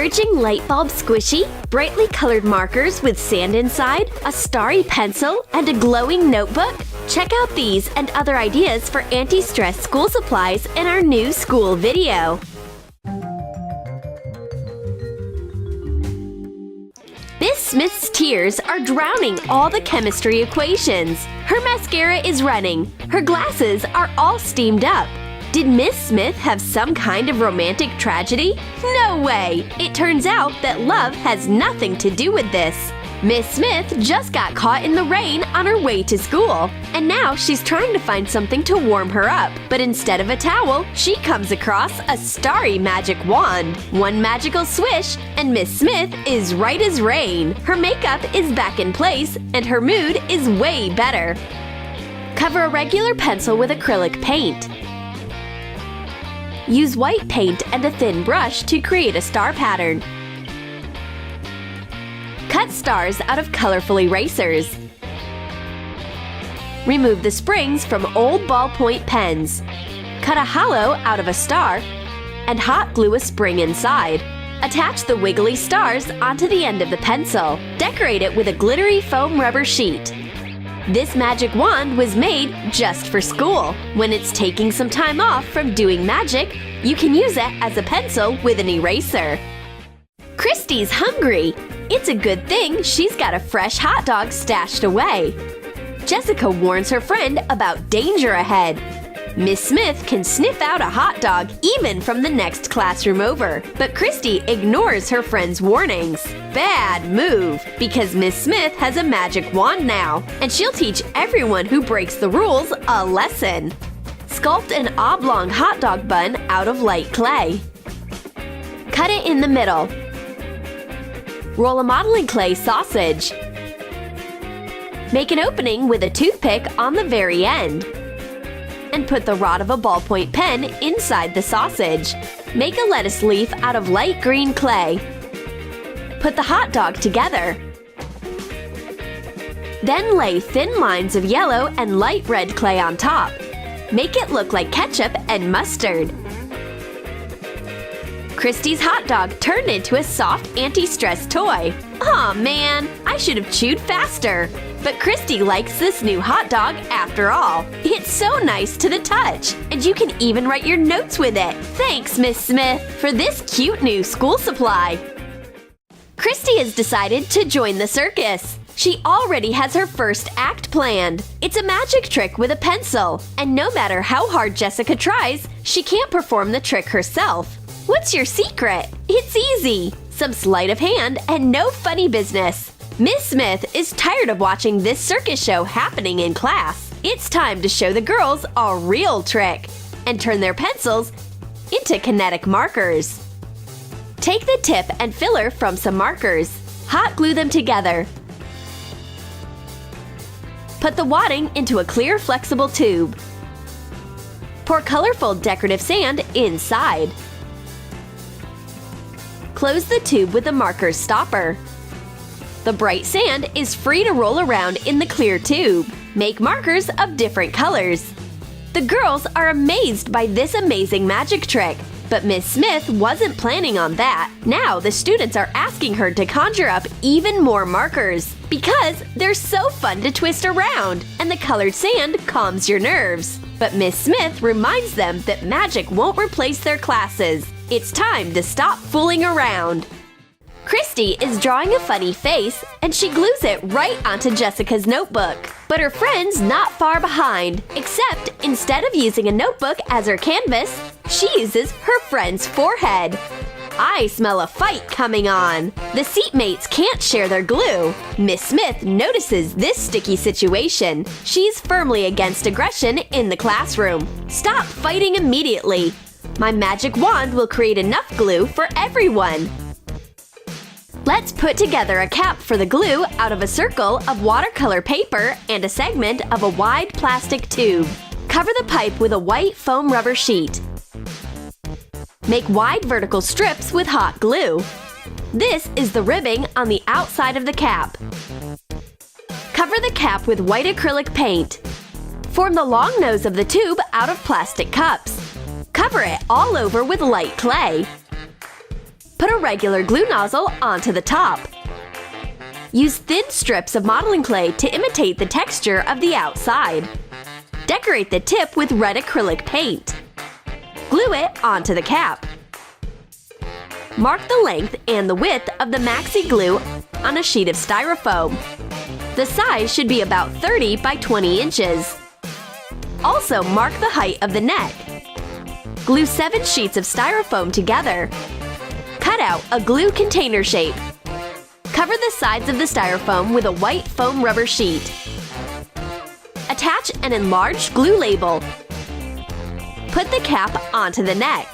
encouraging light bulb squishy, brightly colored markers with sand inside, a starry pencil, and a glowing notebook? Check out these and other ideas for anti-stress school supplies in our new school video. Miss Smith's tears are drowning all the chemistry equations. Her mascara is running. Her glasses are all steamed up. Did Miss Smith have some kind of romantic tragedy? No way! It turns out that love has nothing to do with this. Miss Smith just got caught in the rain on her way to school, and now she's trying to find something to warm her up. But instead of a towel, she comes across a starry magic wand. One magical swish, and Miss Smith is right as rain. Her makeup is back in place, and her mood is way better. Cover a regular pencil with acrylic paint. Use white paint and a thin brush to create a star pattern. Cut stars out of colorful erasers. Remove the springs from old ballpoint pens. Cut a hollow out of a star and hot glue a spring inside. Attach the wiggly stars onto the end of the pencil. Decorate it with a glittery foam rubber sheet. This magic wand was made just for school. When it's taking some time off from doing magic, you can use it as a pencil with an eraser. Christy's hungry. It's a good thing she's got a fresh hot dog stashed away. Jessica warns her friend about danger ahead. Miss Smith can sniff out a hot dog even from the next classroom over, but Christy ignores her friend's warnings. Bad move, because Miss Smith has a magic wand now, and she'll teach everyone who breaks the rules a lesson. Sculpt an oblong hot dog bun out of light clay. Cut it in the middle. Roll a modeling clay sausage. Make an opening with a toothpick on the very end. And put the rod of a ballpoint pen inside the sausage. Make a lettuce leaf out of light green clay. Put the hot dog together. Then lay thin lines of yellow and light red clay on top. Make it look like ketchup and mustard. Christy's hot dog turned into a soft anti-stress toy. Aw man, I should have chewed faster. But Christy likes this new hot dog after all. It's so nice to the touch, and you can even write your notes with it. Thanks, Miss Smith, for this cute new school supply. Christy has decided to join the circus. She already has her first act planned. It's a magic trick with a pencil, and no matter how hard Jessica tries, she can't perform the trick herself. What's your secret? It's easy. Some sleight of hand and no funny business. Miss Smith is tired of watching this circus show happening in class. It's time to show the girls a real trick and turn their pencils into kinetic markers. Take the tip and filler from some markers. Hot glue them together. Put the wadding into a clear, flexible tube. Pour colorful decorative sand inside. Close the tube with the marker's stopper. The bright sand is free to roll around in the clear tube. Make markers of different colors. The girls are amazed by this amazing magic trick, but Miss Smith wasn't planning on that. Now the students are asking her to conjure up even more markers because they're so fun to twist around, and the colored sand calms your nerves. But Miss Smith reminds them that magic won't replace their classes. It's time to stop fooling around. Christy is drawing a funny face, and she glues it right onto Jessica's notebook. But her friend's not far behind, except instead of using a notebook as her canvas, she uses her friend's forehead. I smell a fight coming on. The seatmates can't share their glue. Miss Smith notices this sticky situation. She's firmly against aggression in the classroom. Stop fighting immediately. My magic wand will create enough glue for everyone. Let's put together a cap for the glue out of a circle of watercolor paper and a segment of a wide plastic tube. Cover the pipe with a white foam rubber sheet. Make wide vertical strips with hot glue. This is the ribbing on the outside of the cap. Cover the cap with white acrylic paint. Form the long nose of the tube out of plastic cups. Cover it all over with light clay. Put a regular glue nozzle onto the top. Use thin strips of modeling clay to imitate the texture of the outside. Decorate the tip with red acrylic paint. Glue it onto the cap. Mark the length and the width of the maxi glue on a sheet of styrofoam. The size should be about 30 by 20 inches. Also mark the height of the neck. Glue 7 sheets of styrofoam together. Cut out a glue container shape. Cover the sides of the styrofoam with a white foam rubber sheet. Attach an enlarged glue label. Put the cap onto the neck.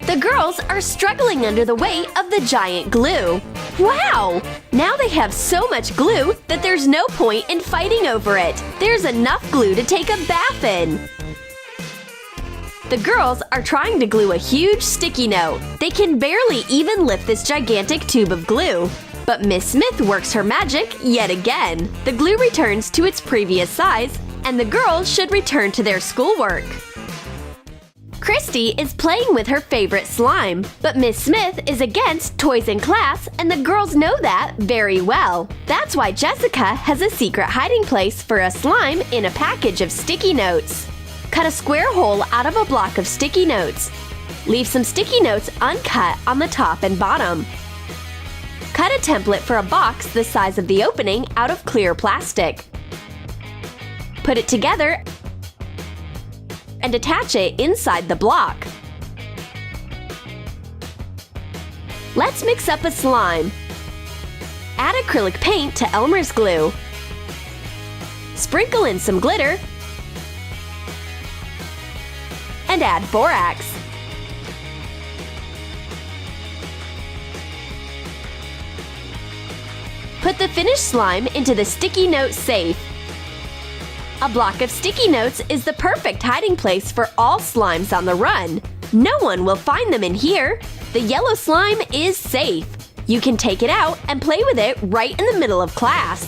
The girls are struggling under the weight of the giant glue. Wow! Now they have so much glue that there's no point in fighting over it. There's enough glue to take a bath in. The girls are trying to glue a huge sticky note. They can barely even lift this gigantic tube of glue. But Miss Smith works her magic yet again. The glue returns to its previous size, and the girls should return to their schoolwork. Christy is playing with her favorite slime, but Miss Smith is against toys in class, and the girls know that very well. That's why Jessica has a secret hiding place for a slime in a package of sticky notes. Cut a square hole out of a block of sticky notes. Leave some sticky notes uncut on the top and bottom. Cut a template for a box the size of the opening out of clear plastic. Put it together and attach it inside the block. Let's mix up a slime. Add acrylic paint to Elmer's glue. Sprinkle in some glitter and add borax. Put the finished slime into the sticky note safe. A block of sticky notes is the perfect hiding place for all slimes on the run. No one will find them in here. The yellow slime is safe. You can take it out and play with it right in the middle of class.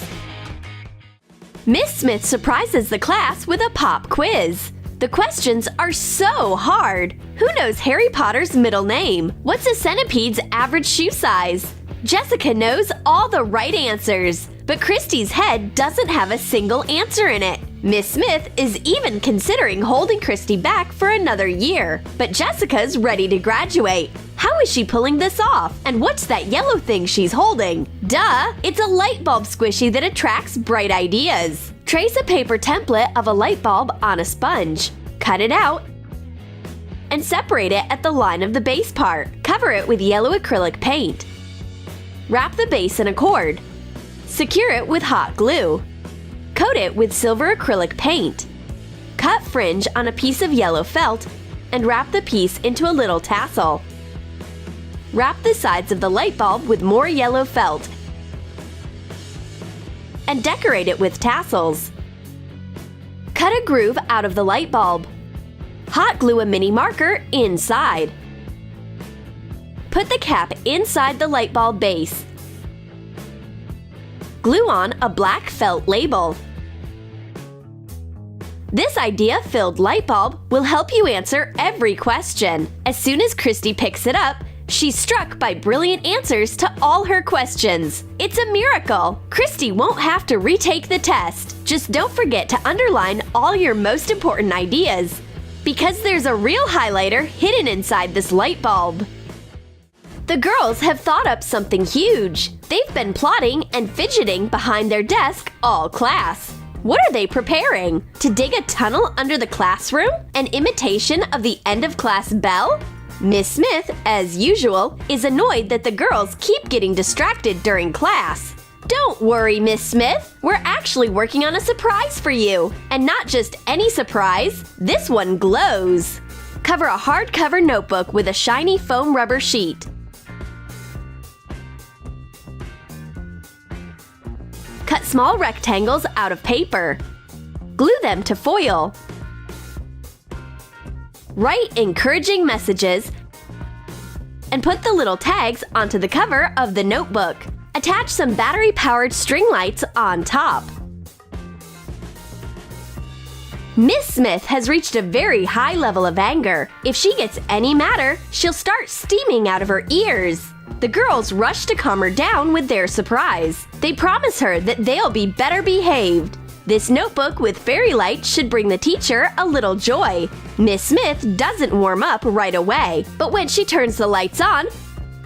Miss Smith surprises the class with a pop quiz. The questions are so hard. Who knows Harry Potter's middle name? What's a centipede's average shoe size? Jessica knows all the right answers, but Christy's head doesn't have a single answer in it. Miss Smith is even considering holding Christy back for another year, but Jessica's ready to graduate. How is she pulling this off? And what's that yellow thing she's holding? Duh! It's a light bulb squishy that attracts bright ideas. Trace a paper template of a light bulb on a sponge. Cut it out and separate it at the line of the base part. Cover it with yellow acrylic paint. Wrap the base in a cord. Secure it with hot glue. Coat it with silver acrylic paint. Cut fringe on a piece of yellow felt and wrap the piece into a little tassel. Wrap the sides of the light bulb with more yellow felt and decorate it with tassels. Cut a groove out of the light bulb. Hot glue a mini marker inside. Put the cap inside the light bulb base. Glue on a black felt label. This idea-filled light bulb will help you answer every question. As soon as Christy picks it up, she's struck by brilliant answers to all her questions. It's a miracle! Christy won't have to retake the test. Just don't forget to underline all your most important ideas, because there's a real highlighter hidden inside this light bulb. The girls have thought up something huge. They've been plotting and fidgeting behind their desk all class. What are they preparing? To dig a tunnel under the classroom? An imitation of the end-of-class bell? Miss Smith, as usual, is annoyed that the girls keep getting distracted during class. Don't worry, Miss Smith. We're actually working on a surprise for you. And not just any surprise, this one glows. Cover a hardcover notebook with a shiny foam rubber sheet. Cut small rectangles out of paper. Glue them to foil. Write encouraging messages and put the little tags onto the cover of the notebook. Attach some battery-powered string lights on top. Miss Smith has reached a very high level of anger. If she gets any madder, she'll start steaming out of her ears. The girls rush to calm her down with their surprise. They promise her that they'll be better behaved. This notebook with fairy lights should bring the teacher a little joy. Miss Smith doesn't warm up right away, but when she turns the lights on,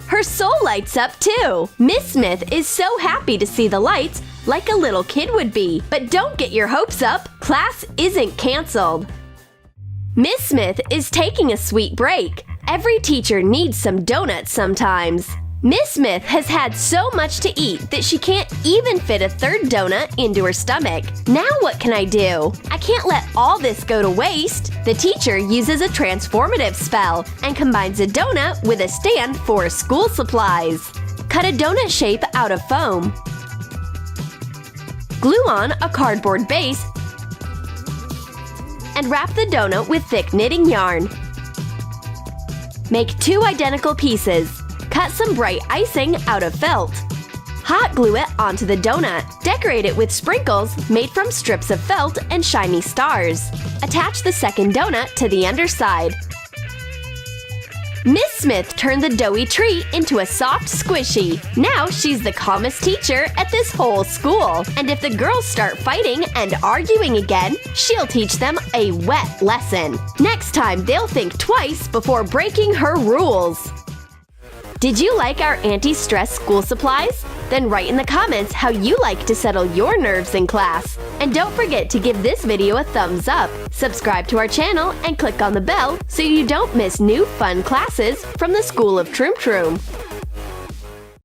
her soul lights up too. Miss Smith is so happy to see the lights, like a little kid would be. But don't get your hopes up. Class isn't canceled. Miss Smith is taking a sweet break. Every teacher needs some donuts sometimes. Miss Smith has had so much to eat that she can't even fit a third donut into her stomach. Now what can I do? I can't let all this go to waste. The teacher uses a transformative spell and combines a donut with a stand for school supplies. Cut a donut shape out of foam. Glue on a cardboard base and wrap the donut with thick knitting yarn. Make 2 identical pieces. Cut some bright icing out of felt. Hot glue it onto the donut. Decorate it with sprinkles made from strips of felt and shiny stars. Attach the second donut to the underside. Miss Smith turned the doughy treat into a soft squishy. Now she's the calmest teacher at this whole school. And if the girls start fighting and arguing again, she'll teach them a wet lesson. Next time, they'll think twice before breaking her rules. Did you like our anti-stress school supplies? Then write in the comments how you like to settle your nerves in class. And don't forget to give this video a thumbs up, subscribe to our channel, and click on the bell so you don't miss new fun classes from the School of Troom Troom.